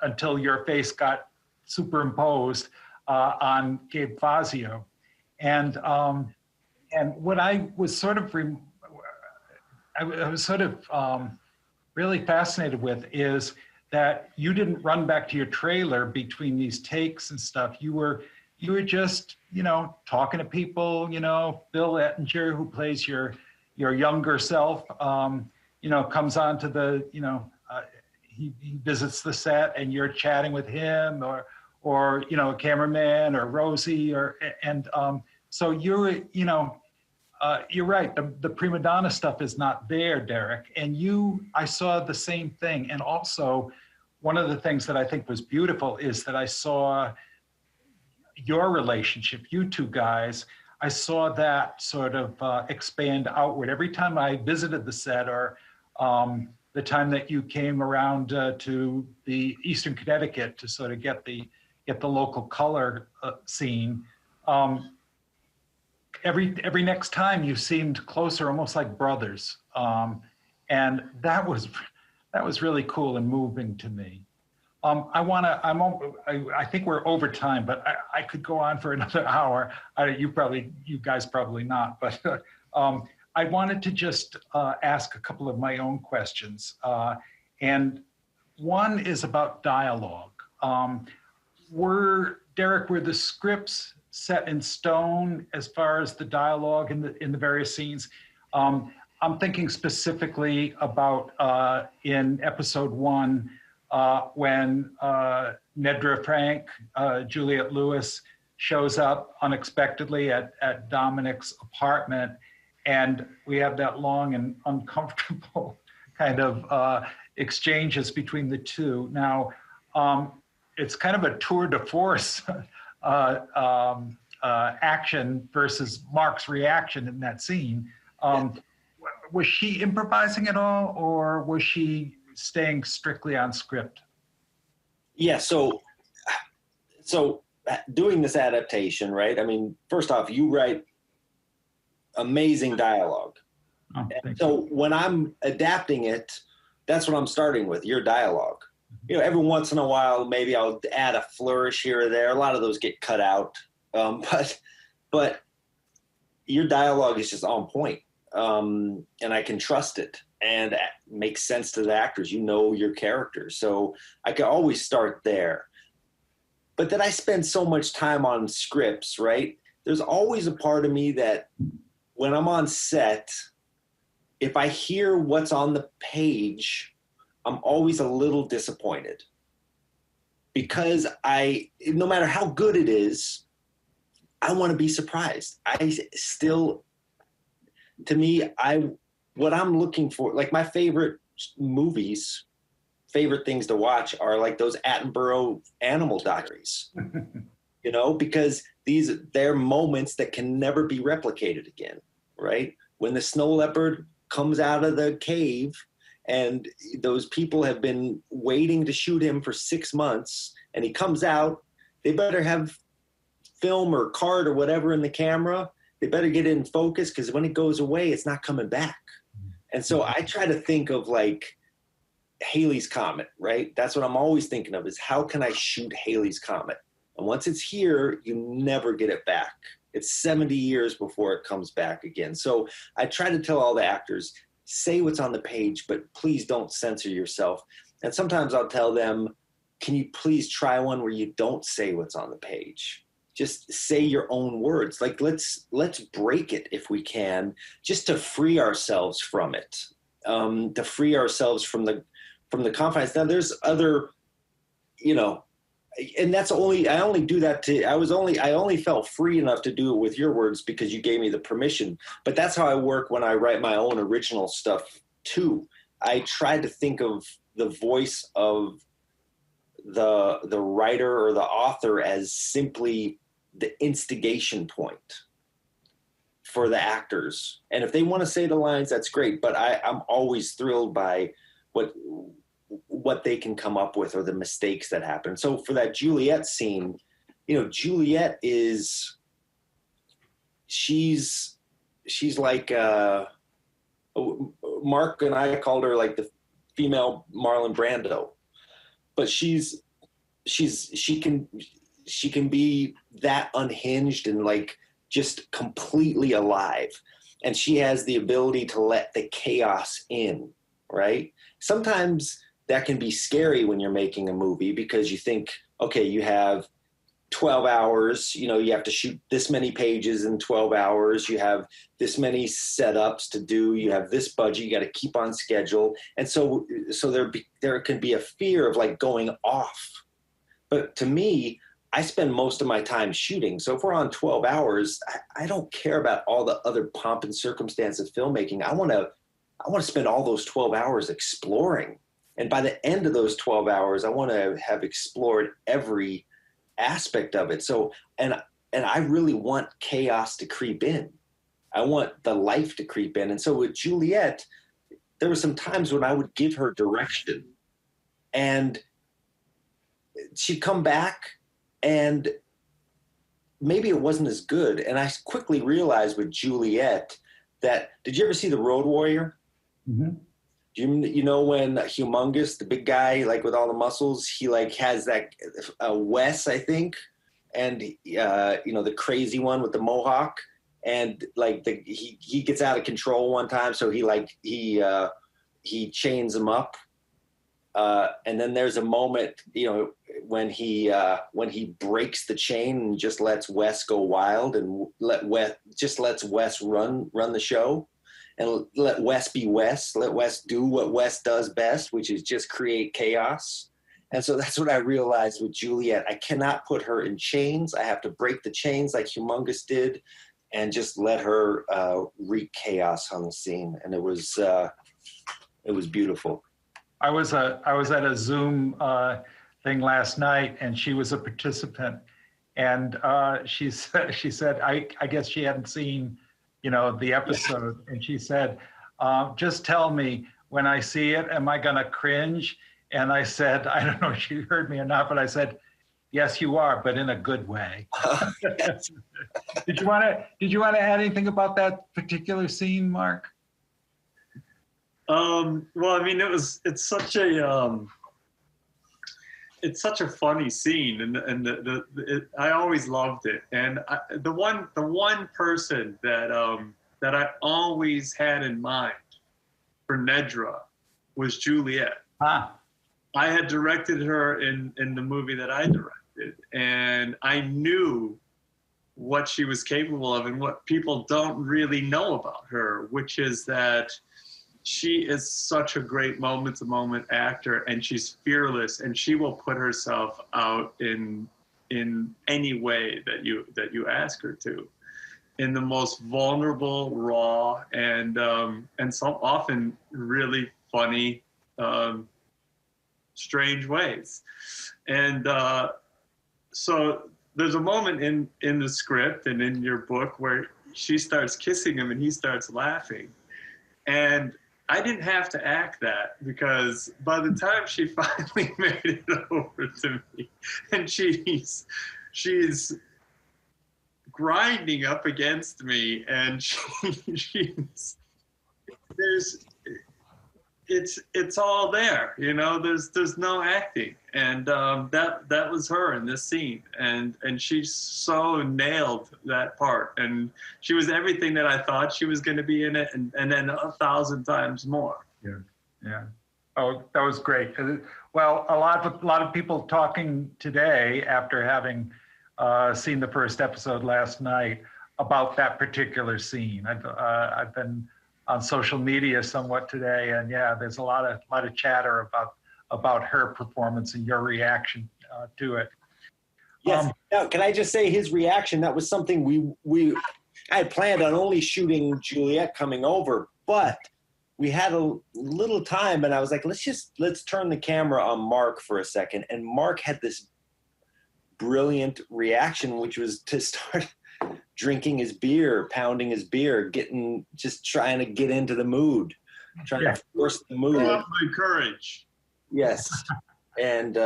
until your face got superimposed on Gabe Fazio, and what I was sort of really fascinated with is that you didn't run back to your trailer between these takes and stuff. You were just, talking to people, Bill Ettinger, who plays your younger self, comes on to the, he visits the set and you're chatting with him or a cameraman or Rosie and So you're right. The prima donna stuff is not there, Derek. And I saw the same thing. And also, one of the things that I think was beautiful is that I saw your relationship, you two guys, I saw that sort of expand outward. Every time I visited the set, or the time that you came around to the Eastern Connecticut to sort of get the local color scene, every next time you seemed closer, almost like brothers, and that was really cool and moving to me. I think we're over time, but I could go on for another hour. You guys probably not, but I wanted to just ask a couple of my own questions, and one is about dialogue. Derek, were the scripts set in stone as far as the dialogue in the various scenes? I'm thinking specifically about in episode 1 when Nedra Frank, Juliette Lewis, shows up unexpectedly at Dominic's apartment, and we have that long and uncomfortable kind of exchanges between the two. Now, it's kind of a tour de force action versus Mark's reaction in that scene. Was she improvising at all, or was she staying strictly on script? Yeah, so doing this adaptation, right? I mean, first off, you write amazing dialogue. Oh, so when I'm adapting it, that's what I'm starting with, your dialogue. You know, every once in a while, maybe I'll add a flourish here or there. A lot of those get cut out. But your dialogue is just on point. And I can trust it, and it makes sense to the actors. You know your characters. So I can always start there. But then I spend so much time on scripts, right? There's always a part of me that when I'm on set, if I hear what's on the page, I'm always a little disappointed, because no matter how good it is, I want to be surprised. What I'm looking for, like my favorite movies, favorite things to watch are like those Attenborough animal documentaries, you know, because they're moments that can never be replicated again, right? When the snow leopard comes out of the cave and those people have been waiting to shoot him for 6 months, and he comes out, they better have film or card or whatever in the camera. They better get it in focus, because when it goes away, it's not coming back. And so I try to think of like Halley's Comet, right? That's what I'm always thinking of, is how can I shoot Halley's Comet? And once it's here, you never get it back. It's 70 years before it comes back again. So I try to tell all the actors, say what's on the page, but please don't censor yourself. And sometimes I'll tell them, can you please try one where you don't say what's on the page? Just say your own words. Like, let's break it if we can, just to free ourselves from it, to free ourselves from the confines. Now there's other, you know, and I only do that I only felt free enough to do it with your words because you gave me the permission. But that's how I work when I write my own original stuff too. I try to think of the voice of the writer or the author as simply the instigation point for the actors. And if they want to say the lines, that's great. But I'm always thrilled by what they can come up with, or the mistakes that happen. So for that Juliette scene, you know, Juliette she's like, Mark and I called her like the female Marlon Brando, but she can be that unhinged and like just completely alive. And she has the ability to let the chaos in, right? Sometimes that can be scary when you're making a movie, because you think, okay, you have 12 hours, you know, you have to shoot this many pages in 12 hours. You have this many setups to do. You have this budget. You got to keep on schedule. And so there can be a fear of like going off. But to me, I spend most of my time shooting. So if we're on 12 hours, I don't care about all the other pomp and circumstance of filmmaking. I want to spend all those 12 hours exploring. And by the end of those 12 hours, I want to have explored every aspect of it. So, and I really want chaos to creep in. I want the life to creep in. And so with Juliet, there were some times when I would give her direction and she'd come back and maybe it wasn't as good. And I quickly realized with Juliet that, did you ever see The Road Warrior? Mm-hmm. You know when Humongous, the big guy, like with all the muscles, he like has that Wes, I think, and the crazy one with the mohawk, and like he gets out of control one time, so he chains him up, and then there's a moment, when he breaks the chain and just lets Wes go wild and lets Wes run the show. And let Wes be Wes. Let Wes do what Wes does best, which is just create chaos. And so that's what I realized with Juliet. I cannot put her in chains. I have to break the chains like Humongous did and just let her wreak chaos on the scene. And it was beautiful. I was at a Zoom thing last night, and she was a participant. And she said, I guess she hadn't seen the episode. And she said, just tell me when I see it, am I going to cringe? And I said, I don't know if she heard me or not, but I said, yes, you are, but in a good way. Did you want to add anything about that particular scene, Mark? Well, I mean, it's such a funny scene, and I always loved it. And the one person that I always had in mind for Nedra was Juliet. Ah. I had directed her in the movie that I directed, and I knew what she was capable of and what people don't really know about her, which is that she is such a great moment-to-moment actor, and she's fearless, and she will put herself out in any way that you ask her to, in the most vulnerable, raw, and some often really funny, strange ways. And so there's a moment in the script and in your book where she starts kissing him and he starts laughing, and I didn't have to act that, because by the time she finally made it over to me, and she's grinding up against me, and it's all there, there's no acting, and that was her in this scene, and she so nailed that part, and she was everything that I thought she was going to be in it, and then 1,000 times more. Yeah. Oh, that was great. Well, a lot of people talking today after having seen the first episode last night about that particular scene. I've been on social media somewhat today, and yeah, there's a lot of chatter about her performance and your reaction to it. Yes. Now, can I just say his reaction? That was something I had planned on only shooting Juliet coming over, but we had a little time, and I was like, let's turn the camera on Mark for a second. And Mark had this brilliant reaction, which was to start drinking his beer, pounding his beer, just trying to get into the mood, trying to force the mood. My courage. Yes. And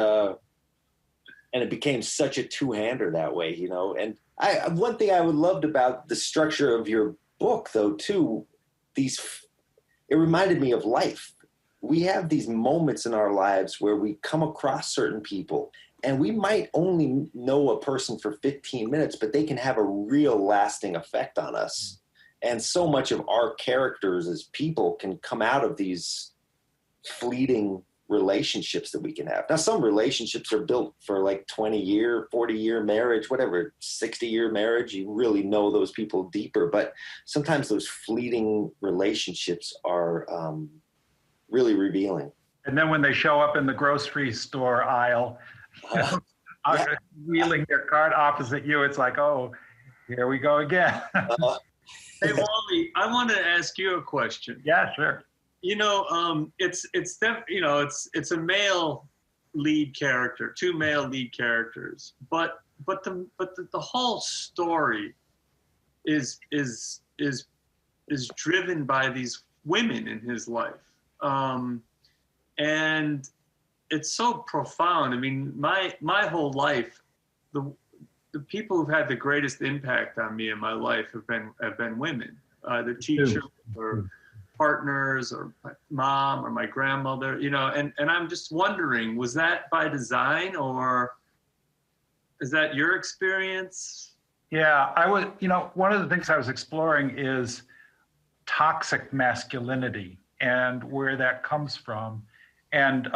it became such a two-hander that way, And one thing I loved about the structure of your book, though, too, it reminded me of life. We have these moments in our lives where we come across certain people, and we might only know a person for 15 minutes, but they can have a real lasting effect on us. And so much of our characters as people can come out of these fleeting relationships that we can have. Now, some relationships are built for like 20-year, 40-year marriage, whatever, 60-year marriage. You really know those people deeper. But sometimes those fleeting relationships are really revealing. And then when they show up in the grocery store aisle, wheeling their cart opposite you. It's like, oh, here we go again. Hey, Wally, I want to ask you a question. Yeah, sure. You know, it's a male lead character, two male lead characters, but the whole story is driven by these women in his life, and it's so profound. I mean, my whole life, the people who've had the greatest impact on me in my life have been women, either teachers or partners or my mom or my grandmother, you know, and I'm just wondering, was that by design or is that your experience? Yeah, one of the things I was exploring is toxic masculinity and where that comes from. And,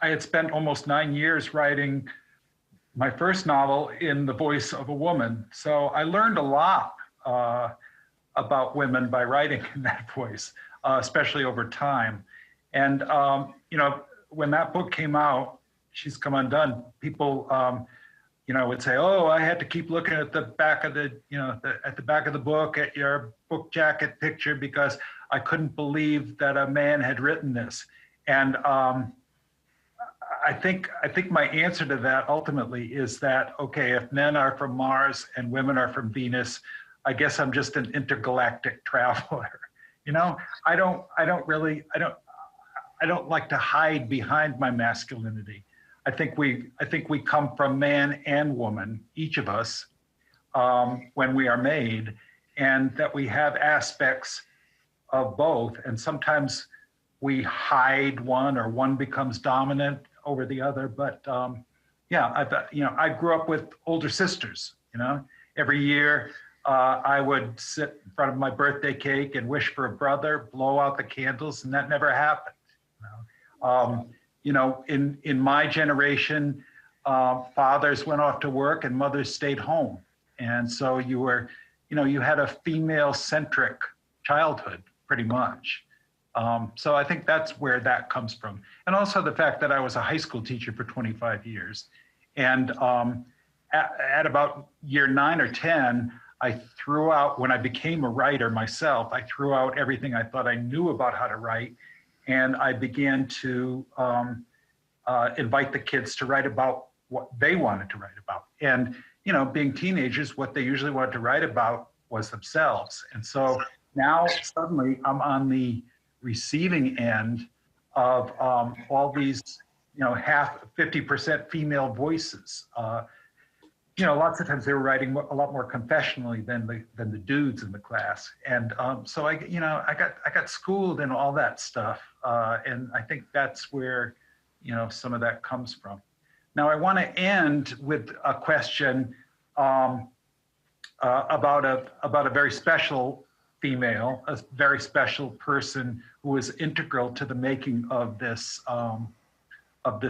I had spent almost 9 years writing my first novel in the voice of a woman. So I learned a lot about women by writing in that voice, especially over time. And, when that book came out, She's Come Undone, people, would say, oh, I had to keep looking at the back of the book, at your book jacket picture, because I couldn't believe that a man had written this. And I think my answer to that ultimately is that, okay, if men are from Mars and women are from Venus, I guess I'm just an intergalactic traveler. I don't like to hide behind my masculinity. I think we come from man and woman, each of us, when we are made, and that we have aspects of both. And sometimes we hide one, or one becomes dominant over the other. But I grew up with older sisters. Every year I would sit in front of my birthday cake and wish for a brother, blow out the candles, and that never happened. In my generation, fathers went off to work and mothers stayed home. And so you had a female-centric childhood, pretty much. So I think that's where that comes from. And also the fact that I was a high school teacher for 25 years. And at about year 9 or 10, I threw out, when I became a writer myself, I threw out everything I thought I knew about how to write. And I began to invite the kids to write about what they wanted to write about. And, being teenagers, what they usually wanted to write about was themselves. And so now suddenly I'm on the receiving end of all these, 50% female voices. Lots of times they were writing a lot more confessionally than the dudes in the class. And so I got schooled in all that stuff. And I think that's where, some of that comes from. Now I want to end with a question about a very special female, a very special person who was integral to the making of this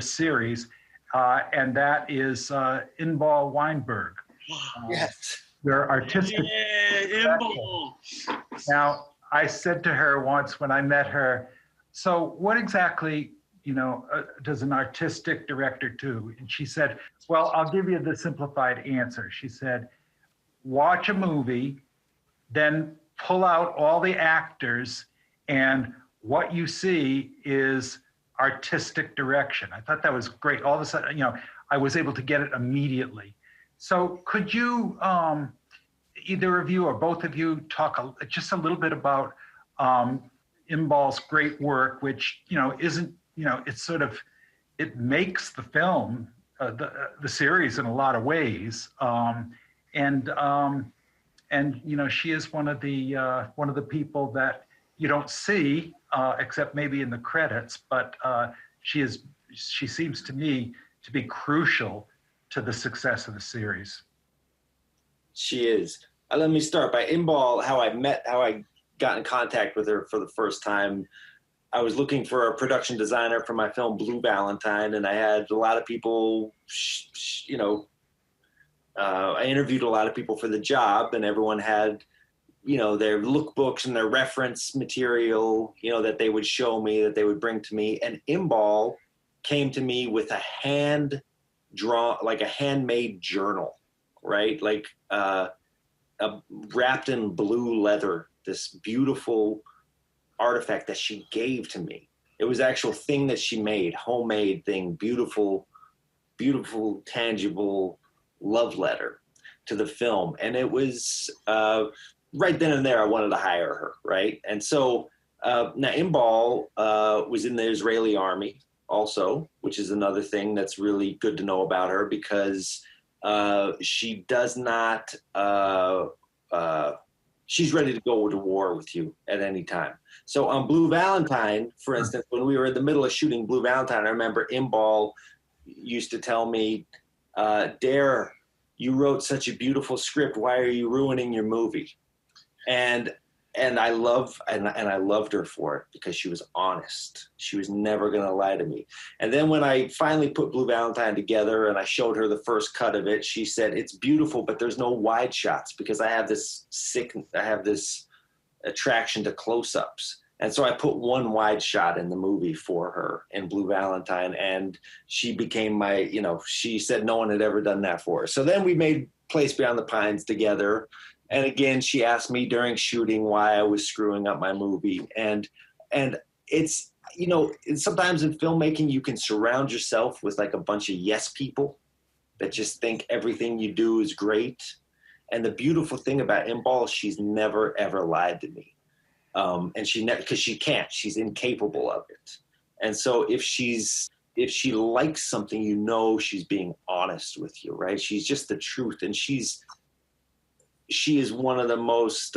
series. And that is Inbal Weinberg. Yes. Their artistic. Inbal. Now, I said to her once when I met her, so what exactly, does an artistic director do? And she said, well, I'll give you the simplified answer. She said, watch a movie, then pull out all the actors, and what you see is artistic direction. I thought that was great. All of a sudden, I was able to get it immediately. So could you, either of you or both of you, talk just a little bit about Inbal's great work, which, isn't, it's sort of, it makes the film, the series in a lot of ways. And she is one of the people that you don't see, except maybe in the credits, but she seems to me to be crucial to the success of the series. She is. Let me start by Inbal, how I got in contact with her for the first time. I was looking for a production designer for my film Blue Valentine, and I had a lot of people, I interviewed a lot of people for the job, and everyone had, their lookbooks and their reference material, that they would show me, that they would bring to me. And Inbal came to me with a like a handmade journal, right? Like wrapped in blue leather, this beautiful artifact that she gave to me. It was actual thing that she made, homemade thing, beautiful, beautiful, tangible love letter to the film. And it was right then and there, I wanted to hire her, right? And so now Imbal was in the Israeli army also, which is another thing that's really good to know about her, because she does not, she's ready to go to war with you at any time. So on Blue Valentine, for instance, when we were in the middle of shooting Blue Valentine, I remember Imbal used to tell me, Dare, you wrote such a beautiful script. Why are you ruining your movie? And I loved her for it, because she was honest. She was never going to lie to me. And then when I finally put Blue Valentine together and I showed her the first cut of it, she said, it's beautiful, but there's no wide shots, because I have this attraction to close-ups. And so I put one wide shot in the movie for her in Blue Valentine, and she became my, she said no one had ever done that for her. So then we made Place Beyond the Pines together. And again, she asked me during shooting why I was screwing up my movie. And it's, sometimes in filmmaking, you can surround yourself with like a bunch of yes people that just think everything you do is great. And the beautiful thing about Imbal, she's never, ever lied to me. And because she can't, she's incapable of it. And so if she likes something, she's being honest with you, right? She's just the truth. And she is one of the most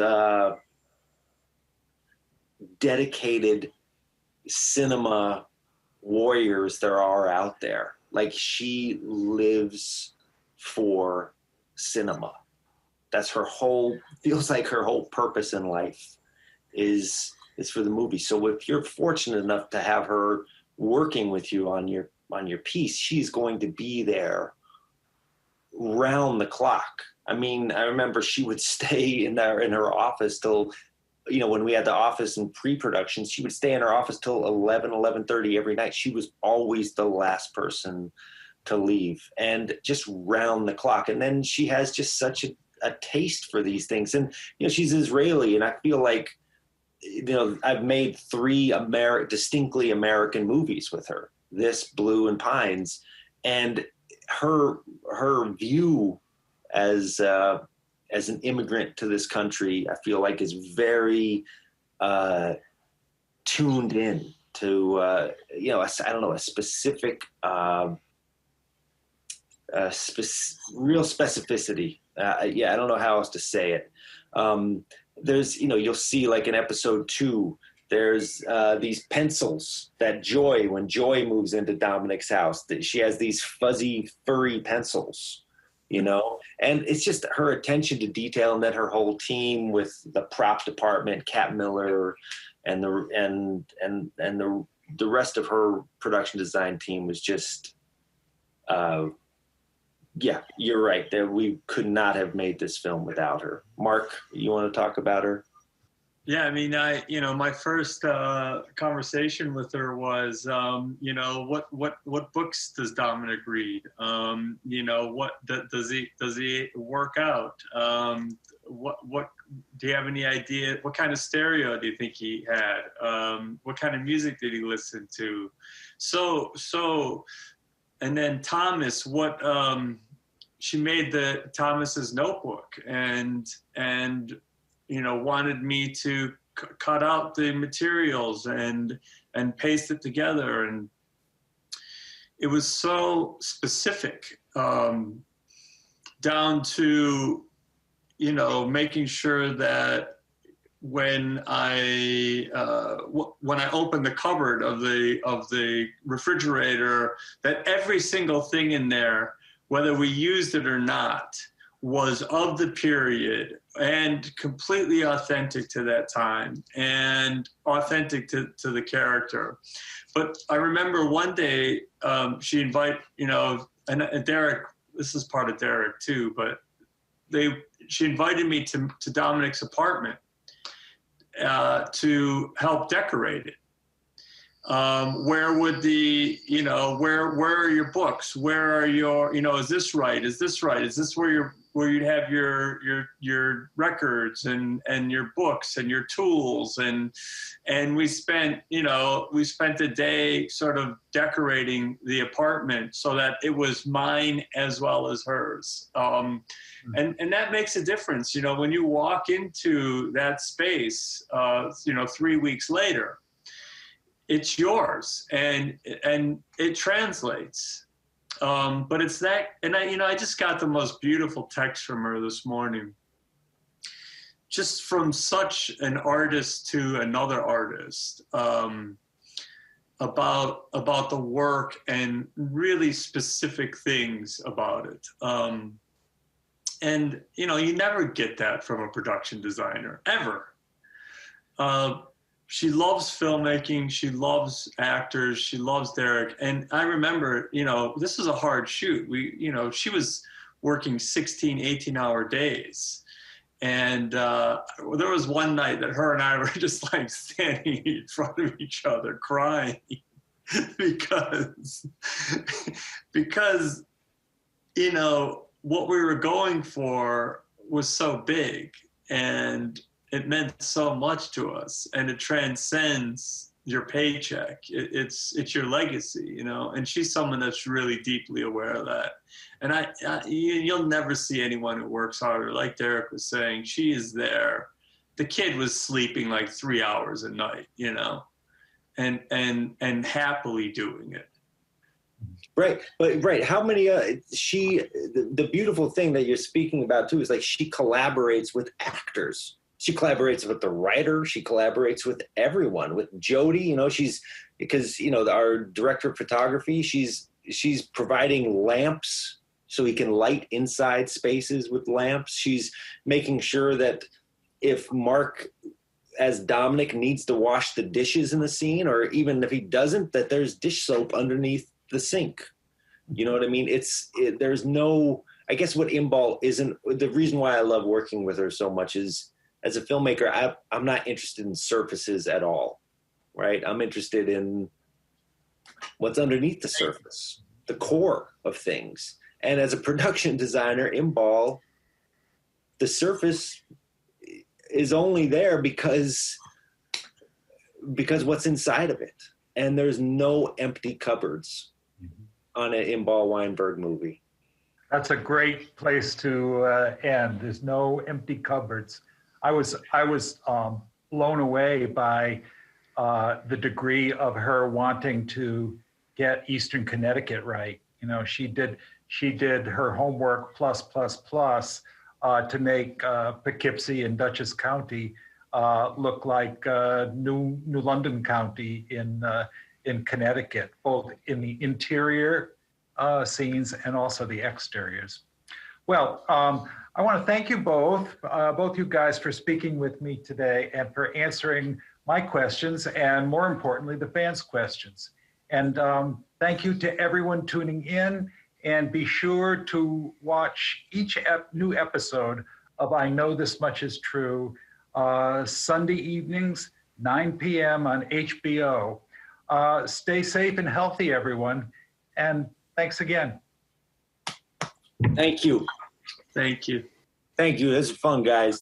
dedicated cinema warriors there are out there. Like, she lives for cinema. That's feels like her whole purpose in life is for the movie. So if you're fortunate enough to have her working with you on your piece, she's going to be there round the clock. I mean, I remember she would stay in her office till, when we had the office in pre-production, she would stay in her office till 11:30 every night. She was always the last person to leave, and just round the clock. And then she has just such a taste for these things. And, she's Israeli, and I feel like, I've made 3 distinctly American movies with her, this, Blue, and Pines. And her view as an immigrant to this country, I feel like, is very tuned in to, I don't know, a specific, real specificity. I don't know how else to say it. There's, you'll see, like in episode 2, there's these pencils that when Joy moves into Dominic's house, she has these fuzzy, furry pencils, and it's just her attention to detail. And then her whole team with the prop department, Kat Miller, and the rest of her production design team was just, you're right. That we could not have made this film without her. Mark, you want to talk about her? Yeah, I mean, my first conversation with her was, what books does Dominic read? What does he work out? What do you have any idea? What kind of stereo do you think he had? What kind of music did he listen to? So, and then Thomas, she made Thomas's notebook and wanted me to cut out the materials and paste it together. And it was so specific, down to, making sure that when I opened the cupboard of the refrigerator, that every single thing in there, whether we used it or not, was of the period and completely authentic to that time and authentic to the character. But I remember one day she invited, and Derek, this is part of Derek too, but she invited me to Dominic's apartment to help decorate it. Where would where are your books? Where are your, is this right? Is this right? Is this where you'd have your records and your books and your tools? And we spent a day sort of decorating the apartment so that it was mine as well as hers. And that makes a difference, when you walk into that space, 3 weeks later, it's yours and it translates. But it's that, and I just got the most beautiful text from her this morning, just from such an artist to another artist, about the work and really specific things about it. And you never get that from a production designer, ever. She loves filmmaking. She loves actors. She loves Derek. And I remember, this is a hard shoot. She was working 16, 18-hour days. And there was one night that her and I were just like standing in front of each other crying because what we were going for was so big. And it meant so much to us, and it transcends your paycheck. It's your legacy, and she's someone that's really deeply aware of that. And you'll never see anyone who works harder. Like Derek was saying, she is there. The kid was sleeping like 3 hours a night, and happily doing it. Right. But right. How many, the beautiful thing that you're speaking about too, is like, she collaborates with actors. She collaborates with the writer. She collaborates with everyone, with Jody, because our director of photography, she's providing lamps so he can light inside spaces with lamps. She's making sure that if Mark as Dominic needs to wash the dishes in the scene, or even if he doesn't, that there's dish soap underneath the sink. You know what I mean? There's no, I guess what Imbal isn't, the reason why I love working with her so much is, as a filmmaker, I'm not interested in surfaces at all, right? I'm interested in what's underneath the surface, the core of things. And as a production designer, Imbal, the surface is only there because what's inside of it. And there's no empty cupboards on an Imbal Weinberg movie. That's a great place to end. There's no empty cupboards. I was blown away by the degree of her wanting to get Eastern Connecticut right. She did her homework plus to make Poughkeepsie and Dutchess County look like New London County in Connecticut, both in the interior scenes and also the exteriors. Well, I want to thank you both you guys, for speaking with me today and for answering my questions, and more importantly, the fans' questions. And thank you to everyone tuning in, and be sure to watch each new episode of I Know This Much Is True, Sunday evenings, 9 p.m. on HBO. Stay safe and healthy, everyone, and thanks again. Thank you. Thank you. Thank you. This is fun, guys.